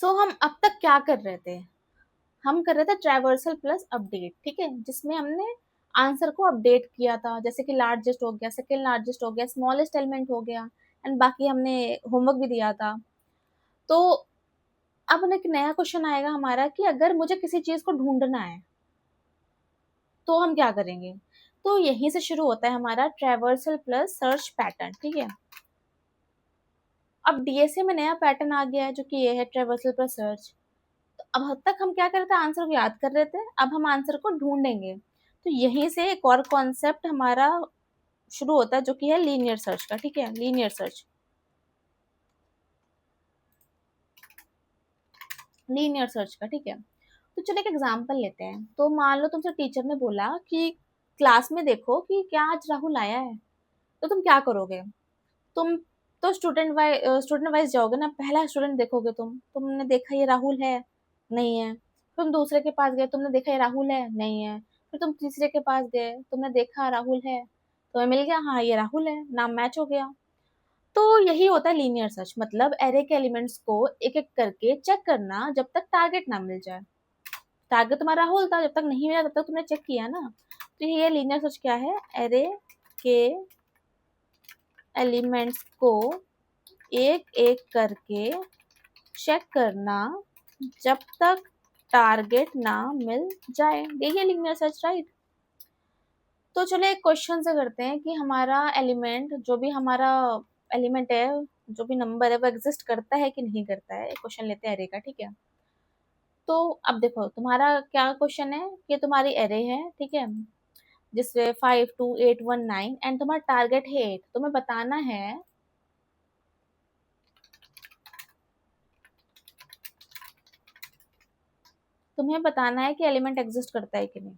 सो हम अब तक क्या कर रहे थे, हम कर रहे थे ट्रैवर्सल प्लस अपडेट, ठीक है, जिसमें हमने आंसर को अपडेट किया था, जैसे कि लार्जेस्ट हो गया, सेकंड लार्जेस्ट हो गया, स्मॉलेस्ट एलिमेंट हो गया, एंड बाकी हमने होमवर्क भी दिया था। तो अब एक नया क्वेश्चन आएगा हमारा कि अगर मुझे किसी चीज को ढूंढना है तो हम क्या करेंगे। तो यहीं से शुरू होता है हमारा ट्रैवर्सल प्लस सर्च पैटर्न, ठीक है। अब डीएसए में नया पैटर्न आ गया है जो कि ये है ट्रैवर्सल प्लस सर्च। अब तक हम क्या कर रहे थे, आंसर को याद कर रहे थे, अब हम आंसर को ढूंढेंगे। तो यहीं से एक और कॉन्सेप्ट हमारा शुरू होता है जो कि है लीनियर सर्च का, ठीक है, लीनियर सर्च। लीनियर सर्च का, ठीक है। तो चलो एक एग्जांपल लेते हैं। तो मान लो तुमसे टीचर ने बोला कि क्लास में देखो कि क्या आज राहुल आया है, तो तुम क्या करोगे। तुम तो स्टूडेंट वाइज जाओगे ना, पहला स्टूडेंट देखोगे, तुमने देखा ये राहुल है, नहीं है। तुम दूसरे के पास गए, तुमने देखा ये राहुल है, नहीं है। फिर तुम तीसरे के पास गए, तुमने देखा राहुल है, तुम्हें मिल गया, हाँ ये राहुल है, नाम मैच हो गया। तो यही होता है लीनियर सर्च, मतलब एरे के एलिमेंट्स को एक एक करके चेक करना जब तक टारगेट ना मिल जाए। टारगेट तुम्हारा राहुल था, जब तक नहीं मिला तब तक तुमने चेक किया ना। तो ये लीनियर सर्च क्या है, एरे के एलिमेंट्स को एक एक करके चेक करना जब तक टारगेट ना मिल जाए, यही है लीनियर सर्च, राइट। तो चलो एक क्वेश्चन से करते हैं कि हमारा एलिमेंट, जो भी हमारा एलिमेंट है, जो भी नंबर है, वो एग्जिस्ट करता है कि नहीं करता है। एक क्वेश्चन लेते हैं एरे का, ठीक है। तो अब देखो तुम्हारा क्या क्वेश्चन है कि तुम्हारी एरे है, ठीक है, जिसमें 5 2 8 1 9, एंड तुम्हारा टारगेट है 8। तुम्हें बताना है, तुम्हें बताना है कि एलिमेंट एग्जिस्ट करता है कि नहीं।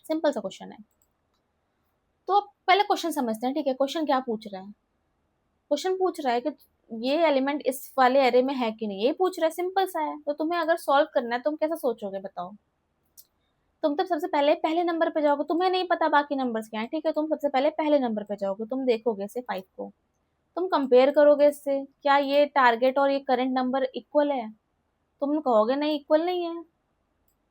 सिंपल सा क्वेश्चन है। तो अब पहले क्वेश्चन समझते हैं, ठीक है। क्वेश्चन क्या पूछ रहा है, क्वेश्चन पूछ रहा है कि ये एलिमेंट इस वाले एरे में है कि नहीं, ये पूछ रहा है, सिंपल सा है। तो तुम्हें अगर सॉल्व करना है तुम कैसे सोचोगे बताओ। तुम तब सबसे पहले पहले नंबर पे जाओगे, तुम्हें नहीं पता बाकी नंबर्स क्या है, ठीक है। तुम सबसे पहले पहले नंबर पे जाओगे, तुम देखोगे इसे 5 को, तुम कंपेयर करोगे इससे, क्या ये टारगेट और ये करंट नंबर इक्वल है। तुम कहोगे नहीं, इक्वल नहीं है,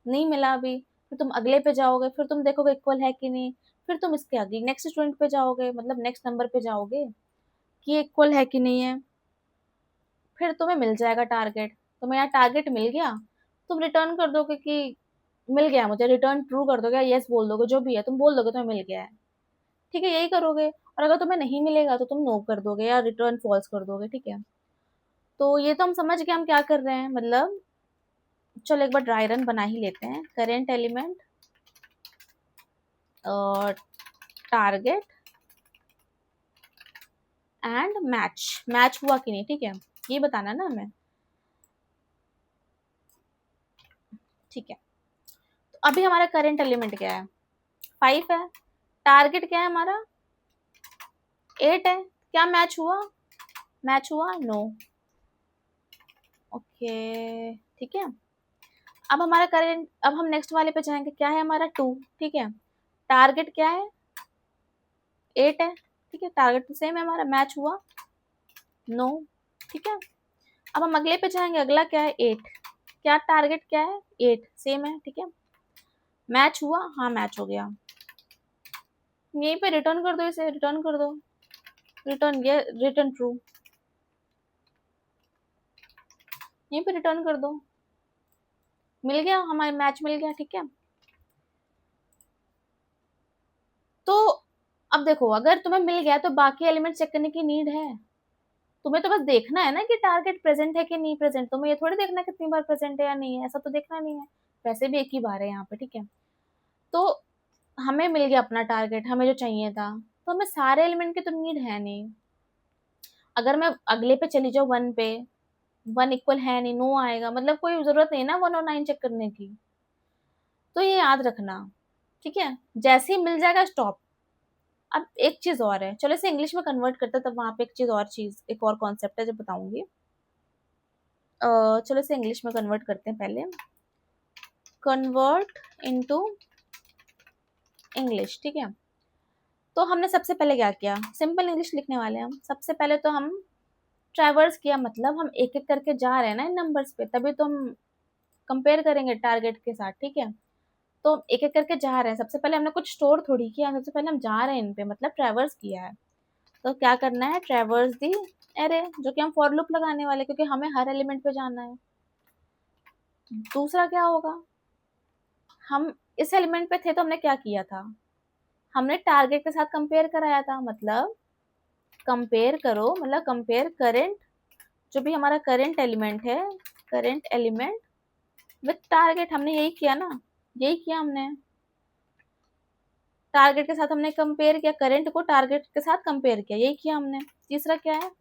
नहीं मिला अभी। फिर तुम अगले पे जाओगे, फिर तुम देखोगे इक्वल है कि नहीं। फिर तुम इसके आगे नेक्स्ट स्टूडेंट पे जाओगे, मतलब नेक्स्ट नंबर पे जाओगे कि ये इक्वल है कि नहीं है। फिर तुम्हें मिल जाएगा टारगेट, तुम्हें यहाँ टारगेट मिल गया, तुम रिटर्न कर दोगे कि मिल गया मुझे, रिटर्न ट्रू कर दोगे, यस बोल दोगे, जो भी है तुम बोल दोगे तुम्हें मिल गया है, ठीक है, यही करोगे। और अगर तुम्हें नहीं मिलेगा तो तुम नो कर दोगे या रिटर्न फॉल्स कर दोगे, ठीक है। तो ये तो हम समझ गए हम क्या कर रहे हैं, मतलब चलो एक बार ड्राई रन बना ही लेते हैं। करेंट एलिमेंट और टारगेट एंड मैच, मैच हुआ कि नहीं, ठीक है, ये बताना ना हमें, ठीक है। तो अभी हमारा करेंट एलिमेंट क्या है, 5 है। टारगेट क्या है हमारा, 8 है। क्या मैच हुआ, मैच हुआ, नो। ओके, ठीक है। अब हमारा करेंट, अब हम नेक्स्ट वाले पे जाएंगे, क्या है हमारा 2, ठीक है। टारगेट क्या है, 8 है, ठीक है। टारगेट तो सेम है हमारा, मैच हुआ, नो, ठीक है। अब हम अगले पे जाएंगे, अगला क्या है 8। क्या टारगेट क्या है, 8 सेम है, ठीक है। मैच हुआ, हाँ मैच हो गया। यहीं पे रिटर्न कर दो, इसे रिटर्न कर दो, रिटर्न, ये रिटर्न ट्रू, यहीं पे रिटर्न कर दो, मिल गया, हमारे मैच मिल गया, ठीक है। तो अब देखो, अगर तुम्हें मिल गया तो बाकी एलिमेंट चेक करने की नीड है। तुम्हें तो बस देखना है ना कि टारगेट प्रेजेंट है कि नहीं प्रेजेंट, तुम्हें ये थोड़ी देखना है कितनी बार प्रेजेंट है या नहीं है, ऐसा तो देखना नहीं है। वैसे भी एक ही बार है यहाँ पे, ठीक है। तो हमें मिल गया अपना टारगेट, हमें जो चाहिए था। तो हमें सारे एलिमेंट की तो नीड है नहीं। अगर मैं अगले पे चली जाऊँ 1 पे, 1 इक्वल है नहीं, नो आएगा, मतलब कोई जरूरत नहीं ना 1 और 9 चेक करने की। तो ये याद रखना, ठीक है। जैसे ही मिल जाएगा स्टॉप। अब एक चीज और है, चलो इसे इंग्लिश में कन्वर्ट करते हैं, तब वहां पे एक और कॉन्सेप्ट है जो बताऊंगी। चलो इसे इंग्लिश में कन्वर्ट करते हैं पहले। कन्वर्ट इनटू इंग्लिश, ठीक है। तो हमने सबसे पहले क्या किया, सिंपल इंग्लिश लिखने वाले हैं हम। सबसे पहले तो हम ट्रैवर्स किया मतलब हम एक एक करके जा रहे हैं ना इन नंबर्स पे, तभी तो हम कंपेयर करेंगे टारगेट के साथ, ठीक है। तो एक एक करके जा रहे हैं, सबसे पहले हमने कुछ स्टोर थोड़ी किया, सबसे पहले हम जा रहे हैं इन पे, मतलब ट्रैवर्स किया है। तो क्या करना है, ट्रैवर्स दी एरे, जो कि हम फॉर लूप लगाने वाले, क्योंकि हमें हर एलिमेंट पे जाना है। दूसरा क्या होगा, हम इस एलिमेंट पे थे तो हमने क्या किया था, हमने टारगेट के साथ कंपेयर कराया था, मतलब कंपेयर करो, मतलब कंपेयर करेंट, जो भी हमारा करेंट एलिमेंट है, करेंट एलिमेंट विथ टारगेट, हमने यही किया ना, यही किया हमने, टारगेट के साथ हमने कंपेयर किया, करंट को टारगेट के साथ कंपेयर किया, यही किया हमने। तीसरा क्या है,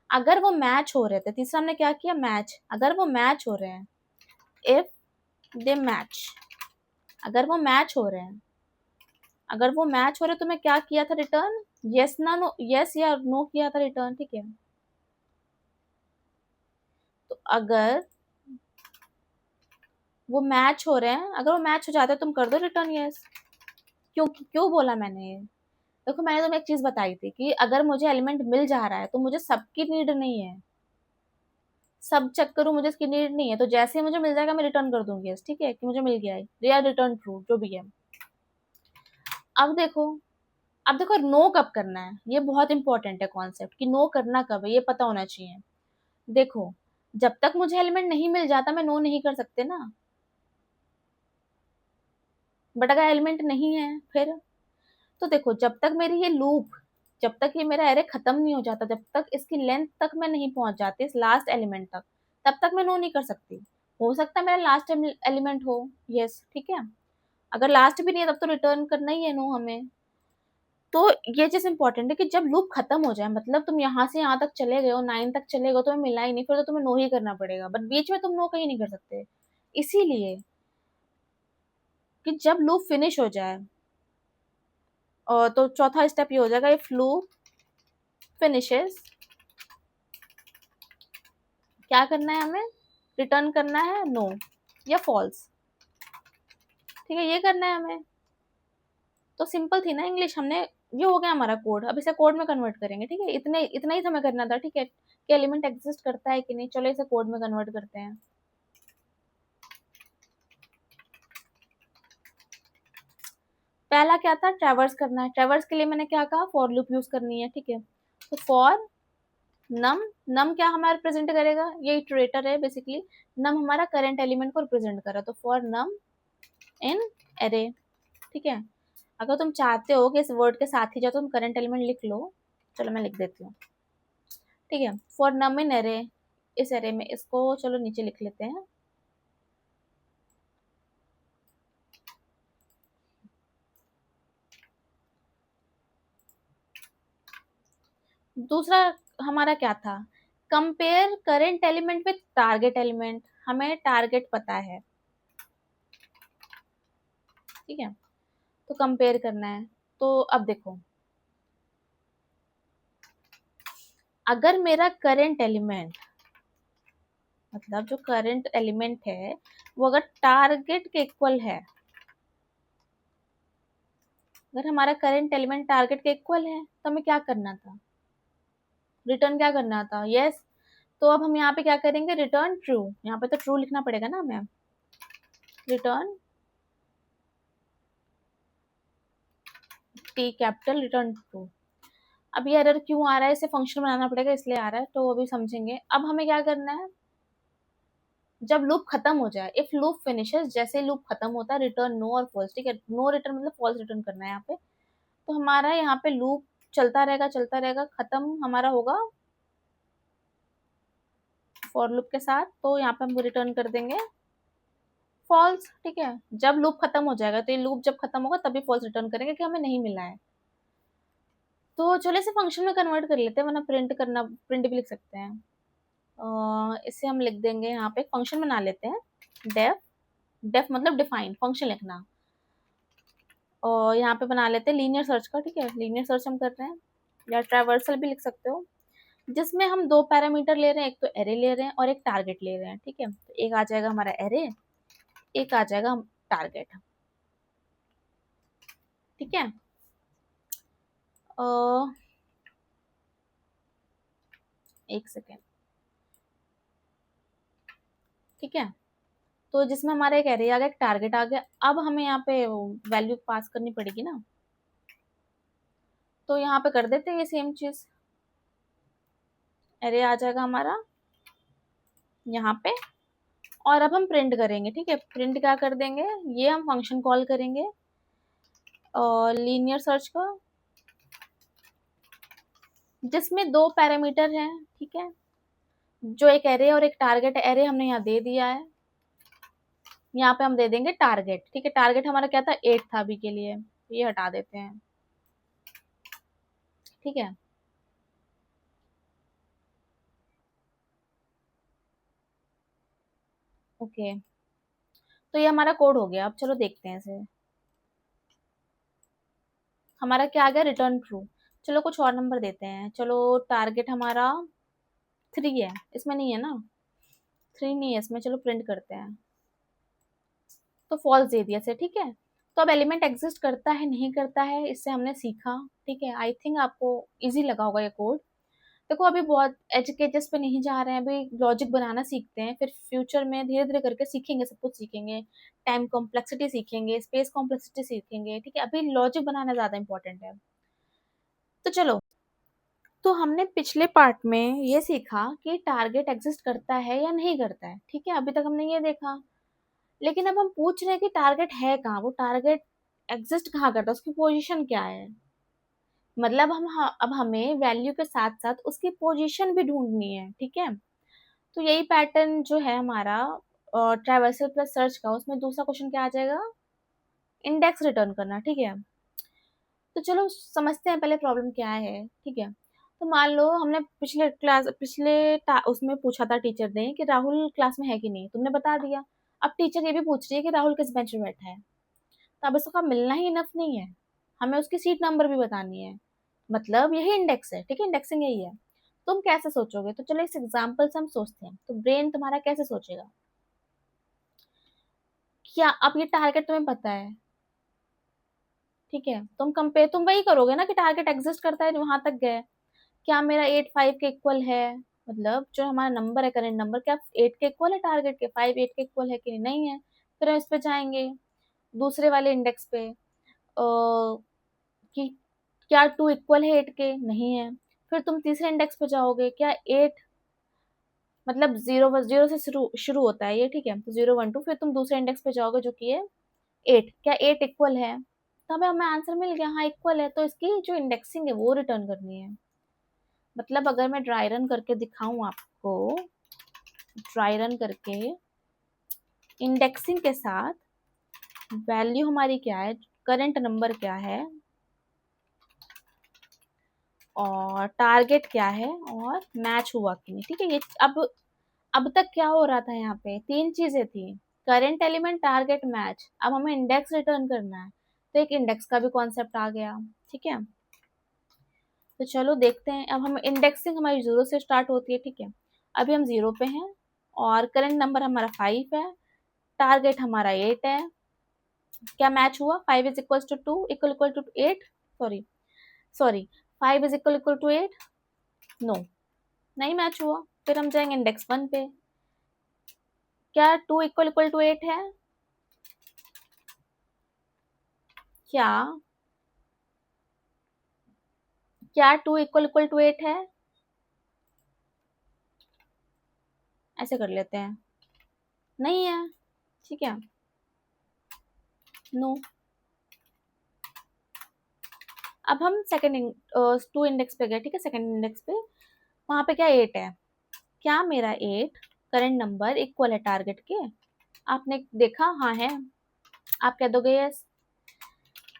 अगर वो मैच हो रहे थे, तीसरा हमने क्या किया, मैच, अगर वो मैच हो रहे हैं, इफ दे मैच, अगर वो मैच हो रहे हैं, अगर वो मैच हो रहे तो मैं क्या किया था, रिटर्न यस ना नो, यस या नो किया था रिटर्न, ठीक है। तो अगर वो मैच हो रहे हैं, अगर वो मैच हो जाते हैं तुम कर दो रिटर्न यस। क्यों क्यों बोला मैंने ये, देखो मैंने तुम्हें एक चीज बताई थी कि अगर मुझे एलिमेंट मिल जा रहा है तो मुझे सबकी नीड नहीं है, सब चेक करूं, मुझे इसकी नीड नहीं है, तो जैसे ही मुझे मिल जाएगा मैं रिटर्न कर दूंगी यस, ठीक है, कि मुझे मिल गया है, या रिटर्न ट्रू, जो भी है। अब देखो, अब देखो नो कब करना है, ये बहुत इंपॉर्टेंट है कॉन्सेप्ट, कि नो करना कब है ये पता होना चाहिए। देखो, जब तक मुझे एलिमेंट नहीं मिल जाता मैं नो नहीं कर सकते ना, बट अगर एलिमेंट नहीं है फिर, तो देखो जब तक मेरी ये लूप, जब तक ये मेरा एरे खत्म नहीं हो जाता, जब तक इसकी लेंथ तक मैं नहीं पहुंच जाती, इस लास्ट एलिमेंट तक, तब तक मैं नो नहीं कर सकती। हो सकता है मेरा लास्ट एलिमेंट हो, यस, ठीक है, अगर लास्ट भी नहीं है तब तो रिटर्न करना ही है नो हमें। तो ये चीज इंपॉर्टेंट है कि जब लूप खत्म हो जाए, मतलब तुम यहाँ से यहाँ तक चले गए हो, 9 तक चले गए हो, तुम्हें मिला ही नहीं, फिर तो तुम्हें नो ही करना पड़ेगा, बट बीच में तुम नो कहीं नहीं कर सकते। इसीलिए कि जब लूप फिनिश हो जाए, और तो चौथा स्टेप ये हो जाएगा, इफ लूप फिनिशेस, क्या करना है हमें, रिटर्न करना है नो या फॉल्स, ठीक है, ये करना है हमें। तो सिंपल थी ना इंग्लिश, हमने, ये हो गया हमारा कोड, अब इसे कोड में कन्वर्ट करेंगे, ठीक है, इतने इतना ही हमें करना था, ठीक है, कि एलिमेंट एग्जिस्ट करता है कि नहीं, चलो इसे कोड में कन्वर्ट करते हैं। पहला क्या था, ट्रैवर्स करना है, ट्रैवर्स के लिए मैंने क्या कहा, फॉर लूप यूज करनी है, ठीक है। तो फॉर नम, नम क्या हमारा रिप्रेजेंट करेगा, ये इटरेटर है बेसिकली, नम हमारा करंट एलिमेंट को रिप्रेजेंट कर रहा है, तो फॉर नम इन एरे, ठीक है। अगर तुम चाहते हो कि इस वर्ड के साथ ही जाओ तो तुम करंट एलिमेंट लिख लो, चलो मैं लिख देती हूँ, ठीक है, फॉर नम इन एरे, इस एरे में, इसको चलो नीचे लिख लेते हैं। दूसरा हमारा क्या था, compare current element with target element, हमें टारगेट पता है, ठीक है, तो कंपेयर करना है। तो अब देखो, अगर मेरा करंट एलिमेंट, मतलब जो करंट एलिमेंट है वो अगर टारगेट के इक्वल है, अगर हमारा करंट एलिमेंट टारगेट के इक्वल है तो हमें क्या करना था, रिटर्न क्या करना था, यस। तो अब हम यहाँ पे क्या करेंगे, रिटर्न ट्रू, यहाँ पे तो ट्रू लिखना पड़ेगा ना हमें, return T capital, return true. अब ये एरर क्यों आ रहा है, इसे फंक्शन बनाना पड़ेगा इसलिए आ रहा है, तो वो भी समझेंगे। अब हमें क्या करना है, जब लूप खत्म हो जाए, इफ लूप फिनिशेस, जैसे लूप खत्म होता है, रिटर्न नो और फॉल्स, ठीक है, नो रिटर्न मतलब फॉल्स रिटर्न करना है यहाँ पे। तो हमारा यहाँ पे लूप चलता रहेगा, खत्म हमारा होगा फॉर लूप के साथ, तो यहाँ पे हम रिटर्न कर देंगे फॉल्स, ठीक है। जब लूप खत्म हो जाएगा, तो ये लूप जब खत्म होगा तभी फॉल्स रिटर्न करेंगे कि हमें नहीं मिला है। तो चलो इसे फंक्शन में कन्वर्ट कर लेते हैं, वरना प्रिंट करना, प्रिंट भी लिख सकते हैं। इसे हम लिख देंगे, यहाँ पे फंक्शन बना लेते हैं, डेफ, डेफ मतलब डिफाइन, फंक्शन लिखना, और यहाँ पे बना लेते हैं लीनियर सर्च का, ठीक है, लीनियर सर्च हम कर रहे हैं, या ट्रावर्सल भी लिख सकते हो, जिसमें हम दो पैरामीटर ले रहे हैं, एक तो एरे ले रहे हैं और एक टारगेट ले रहे हैं, ठीक है। तो एक आ जाएगा हमारा एरे, एक आ जाएगा टारगेट, ठीक है। एक सेकेंड, ठीक है। तो जिसमें हमारा एक एरे आ गया, एक टारगेट आ गया, अब हमें यहाँ पे वैल्यू पास करनी पड़ेगी ना, तो यहाँ पे कर देते हैं ये सेम चीज, एरे आ जाएगा हमारा यहाँ पे, और अब हम प्रिंट करेंगे, ठीक है। प्रिंट क्या कर देंगे, ये हम फंक्शन कॉल करेंगे और लीनियर सर्च का, जिसमें दो पैरामीटर हैं, ठीक है, जो एक एरे और एक टारगेट। एरे हमने यहाँ दे दिया है, यहाँ पे हम दे देंगे टारगेट, ठीक है। टारगेट हमारा क्या था, 8 था अभी के लिए, ये हटा देते हैं, ठीक है। ओके, तो ये हमारा कोड हो गया। अब चलो देखते हैं इसे, हमारा क्या आ गया, रिटर्न ट्रू। चलो कुछ और नंबर देते हैं, चलो टारगेट हमारा 3 है, इसमें नहीं है ना, 3 नहीं है इसमें, चलो प्रिंट करते हैं, तो फॉल्स दे दिया से, ठीक है। तो अब एलिमेंट एग्जिस्ट करता है नहीं करता है, इससे हमने सीखा, ठीक है। आई थिंक आपको इजी लगा होगा ये कोड। देखो अभी बहुत एज केजेस पे नहीं जा रहे हैं, अभी लॉजिक बनाना सीखते हैं, फिर फ्यूचर में धीरे धीरे करके सीखेंगे, सब कुछ सीखेंगे, टाइम कॉम्प्लेक्सिटी सीखेंगे, स्पेस कॉम्प्लेक्सिटी सीखेंगे, ठीक है। अभी लॉजिक बनाना ज्यादा इंपॉर्टेंट है। तो चलो, तो हमने पिछले पार्ट में ये सीखा कि टारगेट एग्जिस्ट करता है या नहीं करता है, ठीक है। अभी तक हमने ये देखा, लेकिन अब हम पूछ रहे हैं कि टारगेट है कहाँ, वो टारगेट एग्जिस्ट कहाँ करता है, उसकी पोजीशन क्या है। मतलब अब हमें वैल्यू के साथ साथ उसकी पोजीशन भी ढूंढनी है, ठीक है। तो यही पैटर्न जो है हमारा ट्रैवर्सल प्लस सर्च का, उसमें दूसरा क्वेश्चन क्या आ जाएगा, इंडेक्स रिटर्न करना, ठीक है। तो चलो समझते हैं पहले प्रॉब्लम क्या है, ठीक है। तो मान लो हमने उसमें पूछा था टीचर ने कि राहुल क्लास में है कि नहीं, तुमने बता दिया। अब टीचर ये भी पूछ रही है कि राहुल किस बेंच में बैठा है, तो अब इसका मिलना ही इनफ नहीं है, हमें उसकी सीट नंबर भी बतानी है, मतलब यही इंडेक्स है, ठीक है। इंडेक्सिंग यही है। तुम कैसे सोचोगे, तो चलो इस एग्जाम्पल से हम सोचते हैं, तो ब्रेन तुम्हारा कैसे सोचेगा, क्या अब ये टारगेट तुम्हें पता है, ठीक है। तुम वही करोगे ना कि टारगेट एग्जिस्ट करता है, वहां तक गए, क्या मेरा 8 5 के इक्वल है, मतलब जो हमारा नंबर है करेंट नंबर, क्या 8 के इक्वल है, टारगेट के 5 8 के इक्वल है कि नहीं है। फिर हम इस पे जाएंगे दूसरे वाले इंडेक्स पे, कि क्या 2 इक्वल है 8 के, नहीं है। फिर तुम तीसरे इंडेक्स पे जाओगे, क्या 8, मतलब जीरो से शुरू शुरू होता है ये, ठीक है, तो 0 1 2, फिर तुम दूसरे इंडेक्स पे जाओगे जो कि है 8, क्या 8 इक्वल है, तो हमें आंसर मिल गया, हाँ इक्वल है, तो इसकी जो इंडेक्सिंग है वो रिटर्न करनी है। मतलब अगर मैं ड्राई रन करके दिखाऊं आपको, ड्राई रन करके इंडेक्सिंग के साथ वैल्यू हमारी क्या है, करंट नंबर क्या है, और टारगेट क्या है, और मैच हुआ कि नहीं, ठीक है। ये अब तक क्या हो रहा था, यहाँ पे 3 चीजें थी, करंट एलिमेंट, टारगेट, मैच। अब हमें इंडेक्स रिटर्न करना है, तो एक इंडेक्स का भी कॉन्सेप्ट आ गया, ठीक है। तो चलो देखते हैं, अब हम इंडेक्सिंग हमारी 0 से स्टार्ट होती है, ठीक है। अभी हम 0 पे हैं, और करंट नंबर हमारा 5 है, टारगेट हमारा 8 है, क्या मैच हुआ, 5 is equal to 2 equal equal to 8, sorry sorry, 5 is equal equal to 8, no, नहीं मैच हुआ। फिर हम जाएंगे इंडेक्स 1 पे, क्या 2 इक्वल इक्वल टू 8 है, क्या क्या 2 इक्वल इक्वल टू 8 है, ऐसे कर लेते हैं, नहीं है, ठीक है, नो। अब हम सेकंड 2 इंडेक्स पे गए, ठीक है, सेकंड इंडेक्स पे, वहां पे क्या 8 है, क्या मेरा 8 करंट नंबर इक्वल है टारगेट के, आपने देखा, हाँ है, आप कह दोगे यस,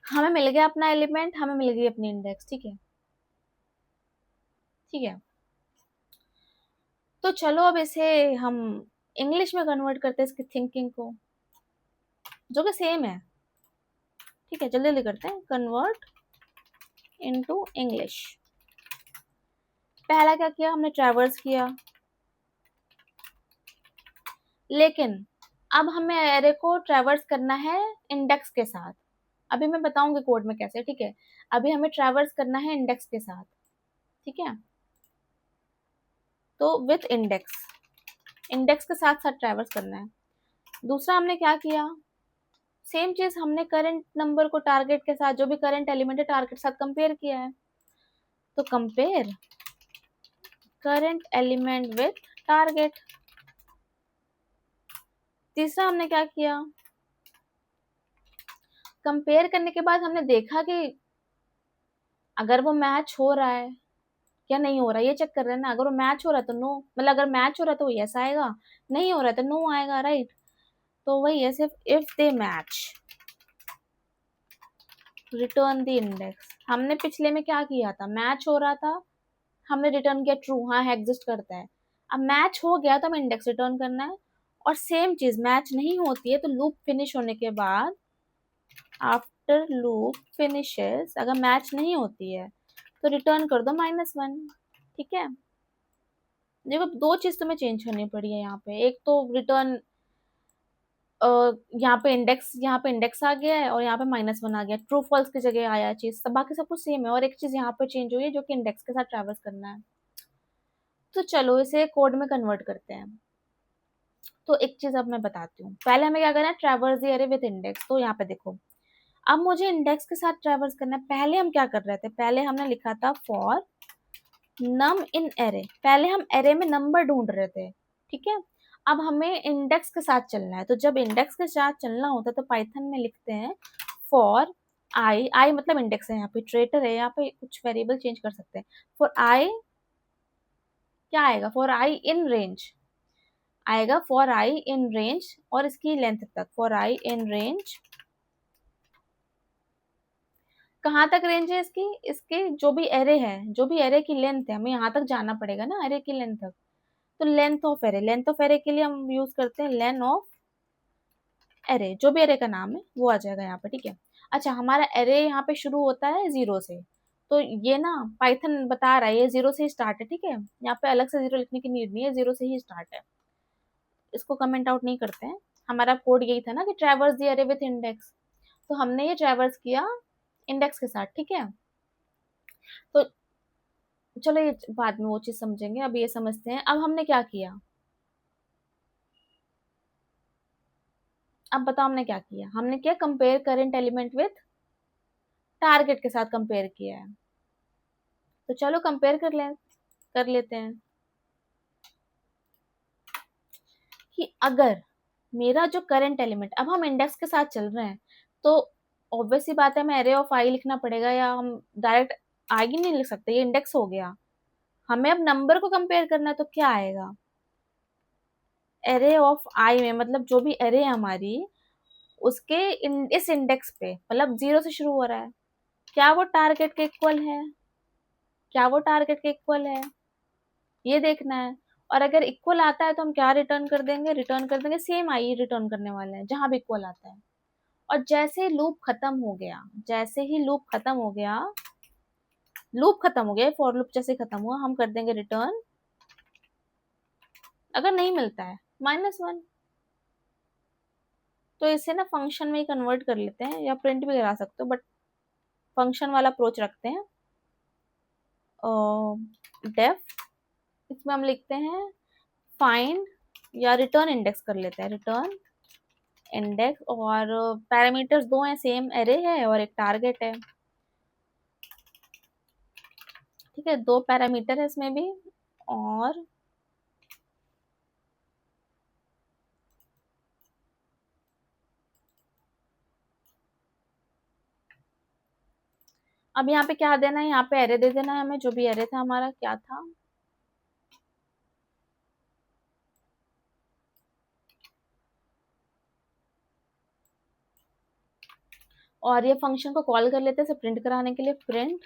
हमें मिल गया अपना एलिमेंट, हमें मिल गई अपनी इंडेक्स, ठीक है, ठीक है। तो चलो अब इसे हम इंग्लिश में कन्वर्ट करते हैं, इसकी थिंकिंग को, जो कि सेम है, ठीक है। जल्दी जल्दी करते हैं, कन्वर्ट इनटू इंग्लिश। पहला क्या किया हमने, ट्रैवर्स किया, लेकिन अब हमें एरे को ट्रैवर्स करना है इंडेक्स के साथ। अभी मैं बताऊंगी कोड में कैसे, ठीक है। अभी हमें ट्रैवर्स करना है इंडेक्स के साथ, ठीक है। तो विथ इंडेक्स, इंडेक्स के साथ साथ ट्रैवर्स करना है। दूसरा हमने क्या किया, सेम चीज हमने करंट नंबर को टारगेट के साथ, जो भी करंट एलिमेंट है टारगेट के साथ कंपेयर किया है। तो compare current element with target. तीसरा हमने क्या किया, कंपेयर करने के बाद हमने देखा कि अगर वो मैच हो रहा है या नहीं हो रहा है, ये चेक कर रहे हैं ना। अगर वो मैच हो रहा है तो नो, मतलब अगर मैच हो रहा है तो यस आएगा, नहीं हो रहा है तो नो आएगा, राइट। तो वही है, सिर्फ if they match return the index. हमने पिछले में क्या किया था, मैच हो रहा था, हमने रिटर्न किया ट्रू, हाँ एग्जिस्ट करता है। अब मैच हो गया तो हमें इंडेक्स रिटर्न करना है। और सेम चीज मैच नहीं होती है तो लूप फिनिश होने के बाद, आफ्टर लूप फिनिशेस, अगर मैच नहीं होती है तो रिटर्न कर दो -1। ठीक है, देखो दो चीज तुम्हें चेंज करनी पड़ी है यहाँ पे। एक तो रिटर्न, यहाँ पे इंडेक्स आ गया है और यहाँ पे -1 आ गया, ट्रू फॉल्स की जगह आया चीज, सब बाकी सब कुछ सेम है। और एक चीज यहाँ पे चेंज हुई है जो कि इंडेक्स के साथ ट्रैवर्स करना है। तो चलो इसे कोड में कन्वर्ट करते हैं। तो एक चीज अब मैं बताती हूँ, पहले हमें क्या करना है, ट्रैवर्स द अरे विद इंडेक्स। तो यहाँ पे देखो, अब मुझे इंडेक्स के साथ ट्रैवर्स करना है। पहले हम क्या कर रहे थे, पहले हमने लिखा था फॉर नम इन एरे, पहले हम एरे में नंबर ढूंढ रहे थे, ठीक है। अब हमें इंडेक्स के साथ चलना है, तो जब इंडेक्स के साथ चलना होता है तो पाइथन में लिखते हैं फॉर आई, आई मतलब इंडेक्स है, यहाँ पे इटरेटर है, यहाँ पे कुछ वेरिएबल चेंज कर सकते हैं। फॉर आई क्या आएगा, फॉर आई इन रेंज आएगा, फॉर आई इन रेंज और इसकी लेंथ तक, फॉर आई इन रेंज कहाँ तक रेंज है इसकी, इसके जो भी एरे है, जो भी एरे की लेंथ है, हमें यहाँ तक जाना पड़ेगा ना एरे की लेंथ तक। तो length of array, length of array के लिए हम यूज करते हैं लेन ऑफ एरे, जो भी एरे का नाम है वो आ जाएगा यहाँ पे, ठीक है। अच्छा, हमारा एरे यहाँ पे शुरू होता है 0 से, तो ये ना पाइथन बता रहा है ये 0 से ही स्टार्ट है, ठीक है। यहाँ पे अलग से 0 लिखने की नीड नहीं है, 0 से ही स्टार्ट है, इसको कमेंट आउट नहीं करते हैं। हमारा कोड यही था ना कि traverse the array with index, तो हमने ये ट्रैवर्स किया इंडेक्स के साथ, ठीक है। तो चलो ये बाद में वो चीज समझेंगे, अब ये समझते हैं अब हमने क्या किया। अब बताओ हमने क्या किया, हमने किया compare current element with target के साथ कंपेयर किया है। तो चलो कंपेयर कर लेते हैं कि अगर मेरा जो करंट एलिमेंट, अब हम इंडेक्स के साथ चल रहे हैं तो ऑब्वियस सी बात है हमें एरे ऑफ आई लिखना पड़ेगा, या हम डायरेक्ट आई नहीं लिख सकते, ये इंडेक्स हो गया। हमें अब नंबर को कंपेयर करना है तो क्या आएगा, एरे ऑफ आई में, मतलब जो भी एरे है हमारी उसके इस इंडेक्स पे, मतलब 0 से शुरू हो रहा है, क्या वो टारगेट के इक्वल है, क्या वो टारगेट के इक्वल है, ये देखना है। और अगर इक्वल आता है तो हम क्या रिटर्न कर देंगे, रिटर्न कर देंगे सेम आई रिटर्न करने वाले हैं जहां भी इक्वल आता है। और जैसे लूप खत्म हो गया, जैसे ही लूप खत्म हो गया, लूप खत्म हो गया, फॉर लूप जैसे खत्म हुआ, हम कर देंगे रिटर्न, अगर नहीं मिलता है -1। तो इसे ना फंक्शन में ही कन्वर्ट कर लेते हैं, या प्रिंट भी करा सकते हो, बट फंक्शन वाला अप्रोच रखते हैं। डेफ, इसमें हम लिखते हैं फाइंड, या रिटर्न इंडेक्स कर लेते हैं, रिटर्न इंडेक्स। और पैरामीटर्स दो हैं, सेम एरे है और एक टारगेट है, ठीक है, दो पैरामीटर है इसमें भी। और अब यहाँ पे क्या देना है, यहाँ पे एरे दे देना है हमें, जो भी एरे था हमारा, क्या था, और ये फंक्शन को कॉल कर लेते हैं इसे प्रिंट कराने के लिए, प्रिंट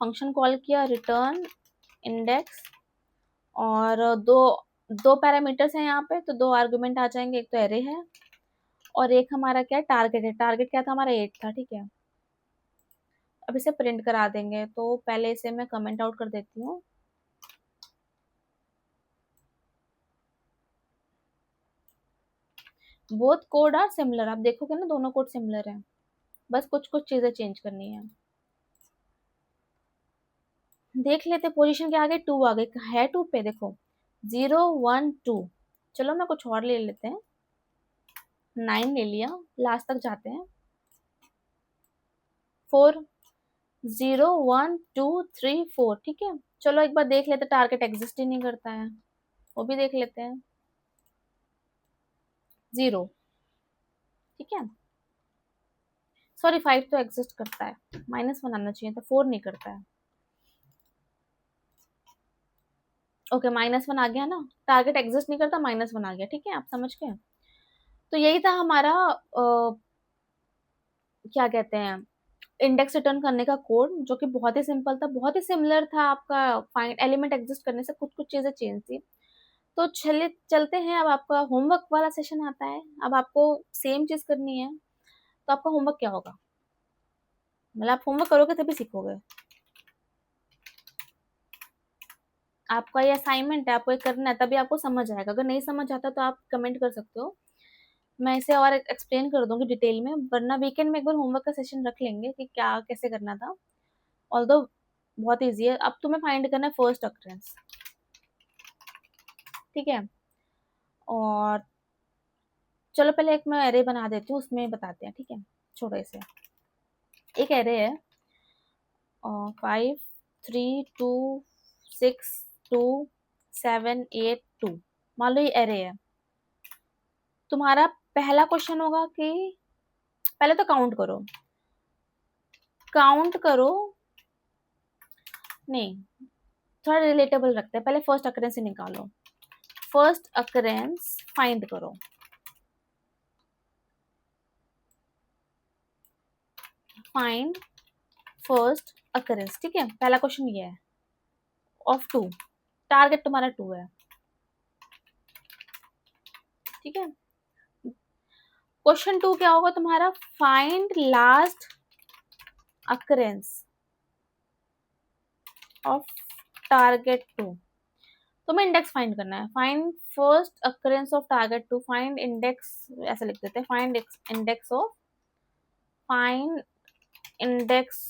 फंक्शन कॉल किया, रिटर्न इंडेक्स। और दो दो पैरामीटर्स हैं यहाँ पे, तो दो आर्गुमेंट आ जाएंगे, एक तो एरे है और एक हमारा क्या है, टारगेट है। टारगेट क्या था हमारा, 8 था, ठीक है। अब इसे प्रिंट करा देंगे, तो पहले इसे मैं कमेंट आउट कर देती हूँ। बोथ कोड आर सिमिलर, आप देखोगे ना दोनों कोड सिमिलर है, बस कुछ कुछ चीजें चेंज करनी है। देख लेते पोजीशन क्या आ गई, 2 आ गई है 2 पे, देखो 0 1 2, चलो मैं कुछ और ले लेते हैं, 9 ले लिया, लास्ट तक जाते हैं, 4 0 1 2 3 4, ठीक है। चलो एक बार देख लेते, टारगेट एग्जिस्ट ही नहीं करता है, वो भी देख लेते हैं, 0, ठीक है। सॉरी 5 तो एग्जिस्ट करता है, -1 आना चाहिए था, 4 नहीं करता है। ओके -1 आ गया ना, टारगेट एग्जिस्ट नहीं करता, -1 आ गया, ठीक है, आप समझ गए। तो यही था हमारा क्या कहते हैं, इंडेक्स रिटर्न करने का कोड, जो कि बहुत ही सिंपल था, बहुत ही सिमिलर था आपका फाइंड एलिमेंट एग्जिस्ट करने से, कुछ कुछ चीजें चेंज थी। तो चले चलते हैं, अब आपका होमवर्क वाला सेशन आता है, अब आपको सेम चीज करनी है। तो आपका होमवर्क क्या होगा, मतलब आप होमवर्क करोगे तभी सीखोगे, आपका ये असाइनमेंट है, आपको ये करना है, तभी आपको समझ आएगा। अगर नहीं समझ आता तो आप कमेंट कर सकते हो, मैं इसे और एक्सप्लेन कर दूंगी डिटेल में, वरना वीकेंड में एक बार होमवर्क का सेशन रख लेंगे कि क्या कैसे करना था। ऑल्दो बहुत ईजी है, अब तुम्हें फाइंड करना है फर्स्ट अक्रेंस, ठीक है। और चलो पहले एक मैं एरे बना देती हूँ, उसमें बताते हैं, ठीक है। छोटे से एक एरे है, 5 3 2 6 2 7 8 2, मान लो ये एरे है। तुम्हारा पहला क्वेश्चन होगा कि पहले तो काउंट करो, काउंट करो, नहीं थोड़ा रिलेटेबल रखते हैं, पहले फर्स्ट अकरेंस ही निकालो, फर्स्ट अकरेंस फाइंड करो, फाइंड फर्स्ट अकरेंस, ठीक है। पहला क्वेश्चन ये है, ऑफ 2, टारगेट तुम्हारा 2 है, ठीक है। क्वेश्चन 2 क्या होगा तुम्हारा, find last occurrence of target 2, तुम्हें इंडेक्स फाइंड करना है, find first occurrence of target 2, find index, ऐसे लिख देते हैं, find index of, find index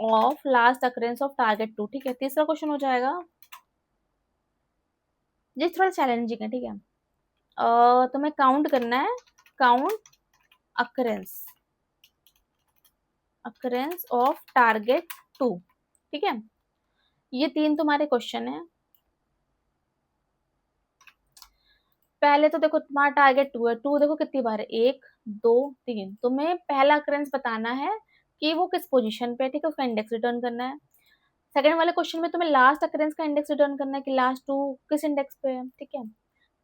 of last occurrence of target 2, ठीक है। तीसरा क्वेश्चन हो जाएगा, ये थोड़ा चैलेंजिंग है, ठीक है। तुम्हें काउंट करना है, count occurrence, occurrence of target 2, ठीक है। ये 3 तुम्हारे क्वेश्चन है। पहले तो देखो तुम्हारा टारगेट 2 है, 2 देखो कितनी बार है, 1 2 3, तुम्हें पहला अकरेंस बताना है कि वो किस पोजीशन पे है, ठीक है, उसका इंडेक्स रिटर्न करना है। सेकंड वाले क्वेश्चन में तुम्हें लास्ट अकरेंस का इंडेक्स रिटर्न करना है कि लास्ट 2 किस इंडेक्स पे है, ठीक है।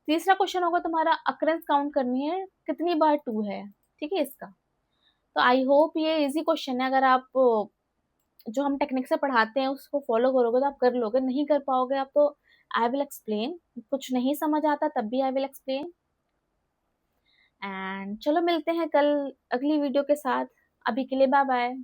तीसरा क्वेश्चन होगा तुम्हारा अकरेंस काउंट करनी है कितनी बार 2 है, ठीक है इसका। तो आई होप ये इजी क्वेश्चन है, अगर आप जो हम टेक्निक से पढ़ाते हैं उसको फॉलो करोगे तो आप कर लोगे, नहीं कर पाओगे आप तो आई विल एक्सप्लेन, कुछ नहीं समझ आता तब भी आई विल एक्सप्लेन। एंड चलो मिलते हैं कल अगली वीडियो के साथ, अभी के लिए बाय बाय।